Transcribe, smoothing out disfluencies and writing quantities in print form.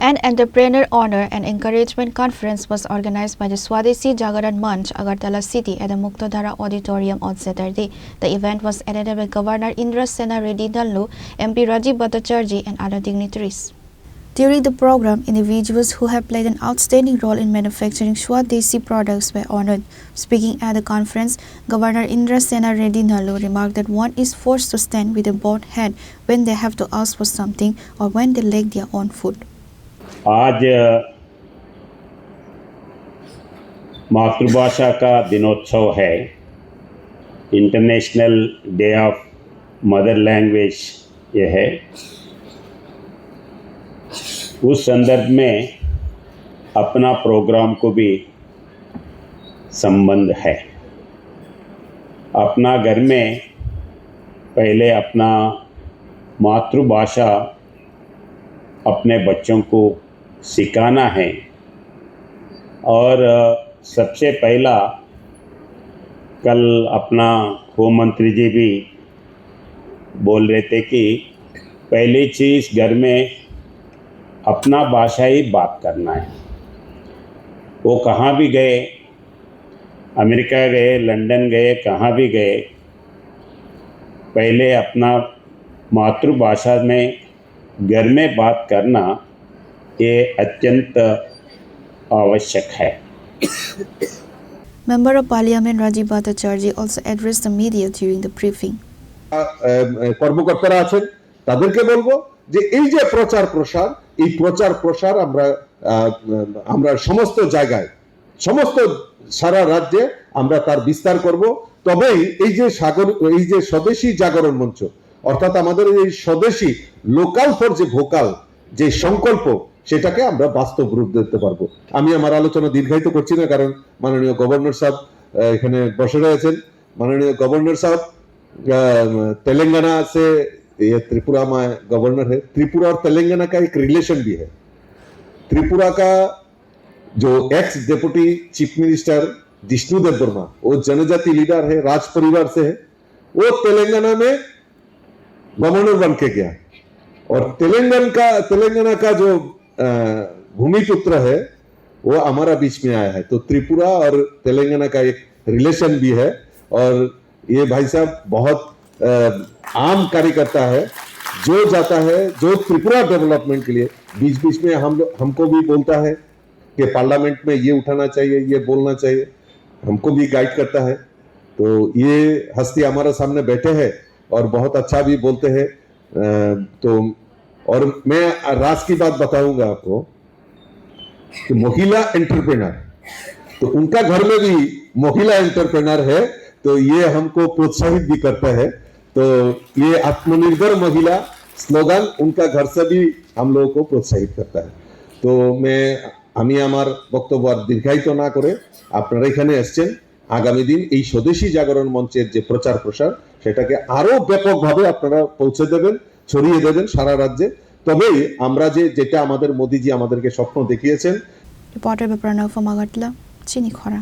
An entrepreneur honor and encouragement conference was organized by the Swadeshi Jagaran Manch, Agartala City at the Muktadhara Auditorium on Saturday. The event was attended by Governor Indra Sena Reddy Nallu, MP Rajiv Bhattacharjee and other dignitaries. During the program, individuals who have played an outstanding role in manufacturing Swadeshi products were honored. Speaking at the conference, Governor Indra Sena Reddy Nallu remarked that one is forced to stand with a bowed head when they have to ask for something or when they lack their own food. आज मातृभाषा का दिनोत्सव है, international day of mother language ये है। उस संदर्भ में अपना प्रोग्राम को भी संबंध है। अपना घर में पहले अपना मातृभाषा अपने बच्चों को सिखाना है और सबसे पहला कल अपना होम मंत्री जी भी बोल रहे थे कि पहली चीज़ घर में अपना भाषा ही बात करना है। वो कहाँ भी गए, अमेरिका गए, लंदन गए, कहाँ भी गए, पहले अपना मातृभाषा में घर में बात करना ये अत्यंत आवश्यक है। Member of Parliament Rajiv Bhattacharjee also addressed the media during the briefing. কর্মকর্তারা আছেন তাদেরকে বলবো যে এই যে প্রচার প্রসার আমরা সমস্ত জায়গায় সমস্ত সারা রাজ্যে আমরা তার বিস্তার করব। তবেই এই যে স্বদেশী জাগরণ মঞ্চ অর্থাৎ আমাদের এই স্বদেশী লোকাল ফর যে ভোকাল যে সংকল্প সেটাকে আমরা বাস্তব রূপ দিতে পারবো। আমি আমার আলোচনা দীর্ঘায়িত করছি না, কারণ মাননীয় গভর্নর সাহেব এখানে বসে রয়েছেন। माननीय गवर्नर साहब तेलंगाना से ये त्रिपुरा में गवर्नर है। त्रिपुरा और तेलंगाना का एक रिलेशन भी है। त्रिपुरा का जो x deputy chief minister Jishnu Debbarma वो जनजाति लीडर है, राज परिवार से है। वो तेलंगाना में गवर्नर बन के गया और तेलंगाना का जो भूमिपुत्र है वो हमारा बीच में आया है। तो त्रिपुरा और तेलंगाना का एक रिलेशन भी है और ये भाई साहब बहुत आम कार्यकर्ता है, जो जाता है जो त्रिपुरा डेवलपमेंट के लिए बीच बीच में हमको भी बोलता है कि पार्लियामेंट में ये उठाना चाहिए, ये बोलना चाहिए, हमको भी गाइड करता है। तो ये हस्ती हमारे सामने बैठे हैं और बहुत अच्छा भी बोलते हैं। तो और मैं राज की बात बताऊंगा आपको कि महिला एंटरप्रेनर, तो उनका घर में भी महिला एंटरप्रेनर है, तो ये हमको प्रोत्साहित भी करता है। तो ये आत्मनिर्भर महिला स्लोगन उनका घर से भी हम लोगों को प्रोत्साहित करता है। तो আমি আমার বক্তব্য আর দীর্ঘায়িত না করে আপনারা এখানে আসছেন, আগামী দিন এই স্বদেশী জাগরণ মঞ্চের যে প্রচার প্রসার সেটাকে আরো ব্যাপকভাবে আপনারা পৌঁছে দেবেন, ছড়িয়ে দেবেন সারা রাজ্যে। তবেই আমরা যেটা আমাদের মোদিজি আমাদেরকে স্বপ্ন দেখিয়েছেন। Reporter Pranav from Agartala, Chini Khora.